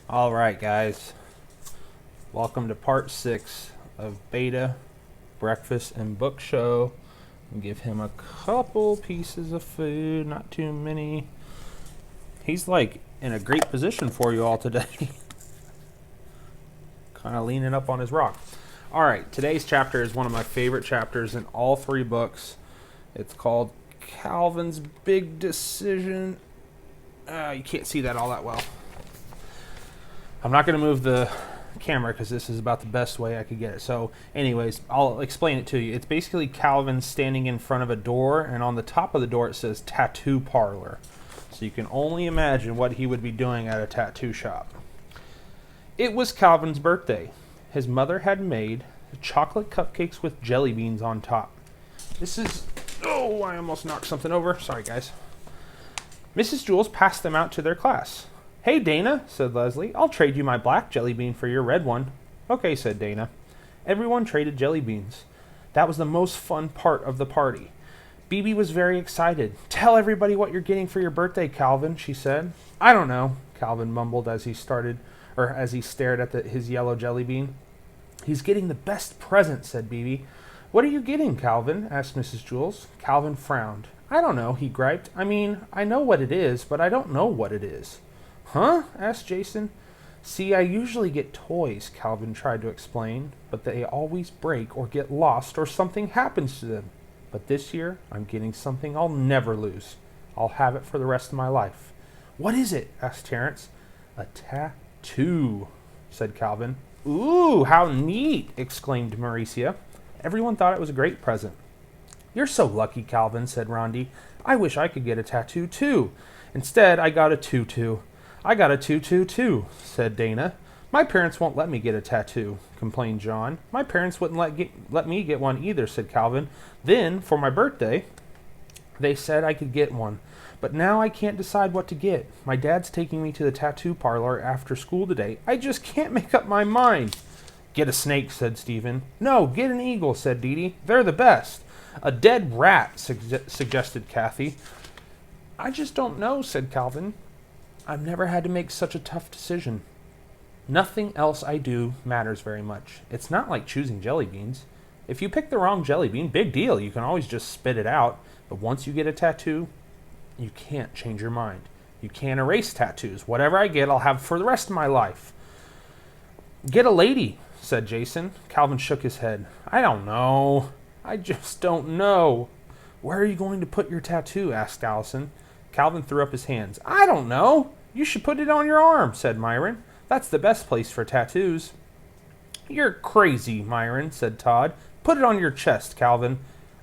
All right, guys. Welcome to part 6 of Beta Breakfast and Book Show. I'll give him a couple pieces of food, not too many. He's like in a great position for you all today. Kind of leaning up on his rock. All right, today's chapter is one of my favorite chapters in all 3 books. It's called Calvin's Big Decision. You can't see that all that well. I'm not going to move the camera because this is about the best way I could get it. So anyways, I'll explain it to you. It's basically Calvin standing in front of a door, and on the top of the door it says tattoo parlor. So you can only imagine what he would be doing at a tattoo shop. It was Calvin's birthday. His mother had made chocolate cupcakes with jelly beans on top. Oh, I almost knocked something over. Sorry, guys. Mrs. Jules passed them out to their class. "Hey, Dana," said Leslie, "I'll trade you my black jelly bean for your red one." "Okay," said Dana. Everyone traded jelly beans. That was the most fun part of the party. Bibi was very excited. "Tell everybody what you're getting for your birthday, Calvin," she said. "I don't know," Calvin mumbled as he stared at his yellow jelly bean. "He's getting the best present," said Bibi. "What are you getting, Calvin?" asked Mrs. Jules. Calvin frowned. "I don't know," he griped. I know what it is, but I don't know what it is." "Huh?" asked Jason. "See, I usually get toys," Calvin tried to explain, "but they always break or get lost or something happens to them. But this year, I'm getting something I'll never lose. I'll have it for the rest of my life." "What is it?" asked Terrence. "A tattoo," said Calvin. "Ooh, how neat!" exclaimed Mauricia. Everyone thought it was a great present. "You're so lucky, Calvin," said Rondi. "I wish I could get a tattoo, too. Instead, I got a tutu." "I got a tutu, too," said Dana. "My parents won't let me get a tattoo," complained John. "My parents wouldn't let me get one either," said Calvin. "Then, for my birthday, they said I could get one. But now I can't decide what to get. My dad's taking me to the tattoo parlor after school today. I just can't make up my mind." "Get a snake," said Stephen. "No, get an eagle," said Dee Dee. "They're the best." "A dead rat," suggested Kathy. "I just don't know," said Calvin. "I've never had to make such a tough decision. Nothing else I do matters very much. It's not like choosing jelly beans. If you pick the wrong jelly bean, big deal. You can always just spit it out. But once you get a tattoo, you can't change your mind. You can't erase tattoos. Whatever I get, I'll have for the rest of my life." "Get a lady," said Jason. Calvin shook his head. "I don't know. I just don't know." "Where are you going to put your tattoo?" asked Allison. Calvin threw up his hands. "I don't know. You should put it on your arm," said Myron. "That's the best place for tattoos." "You're crazy, Myron," said Todd. "Put it on your chest, Calvin."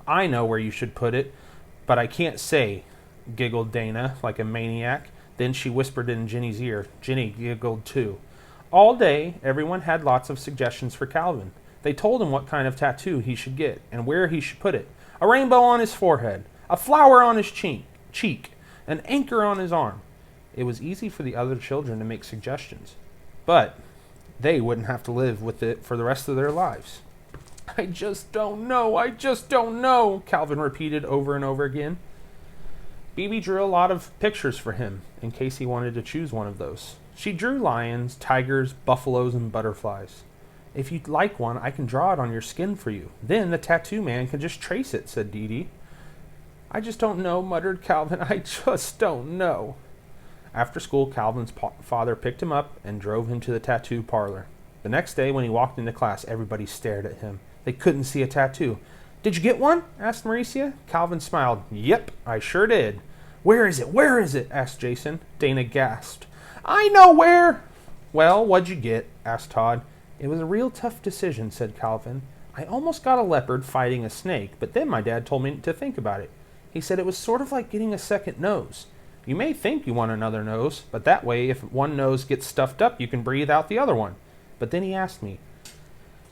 "I know where you should put it, but I can't say," giggled Dana like a maniac. Then she whispered in Ginny's ear. Ginny giggled too. All day, everyone had lots of suggestions for Calvin. They told him what kind of tattoo he should get and where he should put it. A rainbow on his forehead, a flower on his cheek, an anchor on his arm. It was easy for the other children to make suggestions, but they wouldn't have to live with it for the rest of their lives. I just don't know, Calvin repeated over and over again. Bibi drew a lot of pictures for him, in case he wanted to choose one of those. She drew lions, tigers, buffaloes, and butterflies. "If you'd like one, I can draw it on your skin for you. Then the tattoo man can just trace it," said Dee Dee. "I just don't know," muttered Calvin. "I just don't know." After school, Calvin's father picked him up and drove him to the tattoo parlor. The next day, when he walked into class, everybody stared at him. They couldn't see a tattoo. "Did you get one?" asked Mauricia. Calvin smiled. "Yep, I sure did." Where is it?" asked Jason. Dana gasped. "I know where." "Well, what'd you get?" asked Todd. "It was a real tough decision," said Calvin. "I almost got a leopard fighting a snake, but then my dad told me to think about it. He said it was sort of like getting a second nose. You may think you want another nose, but that way if one nose gets stuffed up, you can breathe out the other one." But then he asked me,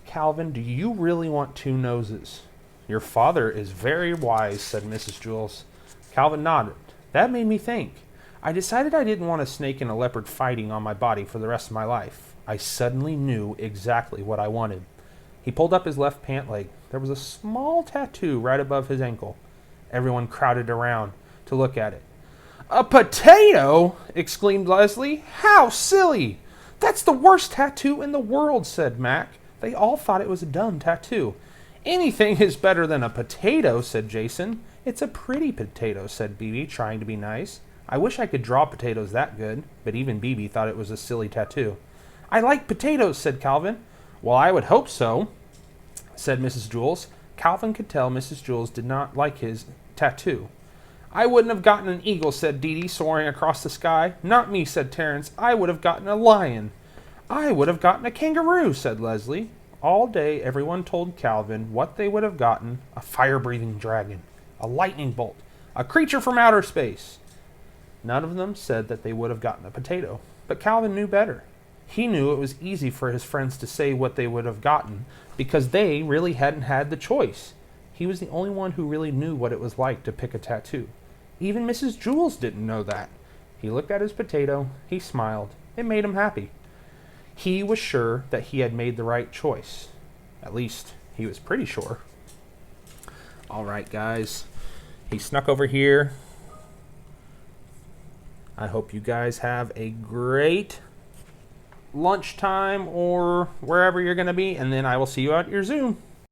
"Calvin, do you really want 2 noses?" "Your father is very wise," said Mrs. Jules. Calvin nodded. That made me think. I decided I didn't want a snake and a leopard fighting on my body for the rest of my life. I suddenly knew exactly what I wanted. He pulled up his left pant leg. There was a small tattoo right above his ankle. Everyone crowded around to look at it. "A potato!" exclaimed Leslie. "How silly! That's the worst tattoo in the world, said Mac. They all thought it was a dumb tattoo. Anything is better than a potato, said Jason. It's a pretty potato, said BB, trying to be nice. I wish I could draw potatoes that good, but even BB thought it was a silly tattoo. I like potatoes, said Calvin. Well, I would hope so, said Mrs. Jules. Calvin could tell Mrs. Jules did not like his tattoo. I wouldn't have gotten an eagle, said Dee Dee, soaring across the sky. Not me, said Terence. I would have gotten a lion. I would have gotten a kangaroo, said Leslie. All day everyone told Calvin what they would have gotten: a fire-breathing dragon, a lightning bolt, a creature from outer space. None of them said that they would have gotten a potato, but Calvin knew better. He knew it was easy for his friends to say what they would have gotten because they really hadn't had the choice. He was the only one who really knew what it was like to pick a tattoo. Even Mrs. Jules didn't know that. He looked at his potato, he smiled. It made him happy. He was sure that he had made the right choice. At least, he was pretty sure. All right, guys. He snuck over here. I hope you guys have a great lunchtime or wherever you're going to be, and then I will see you at your Zoom.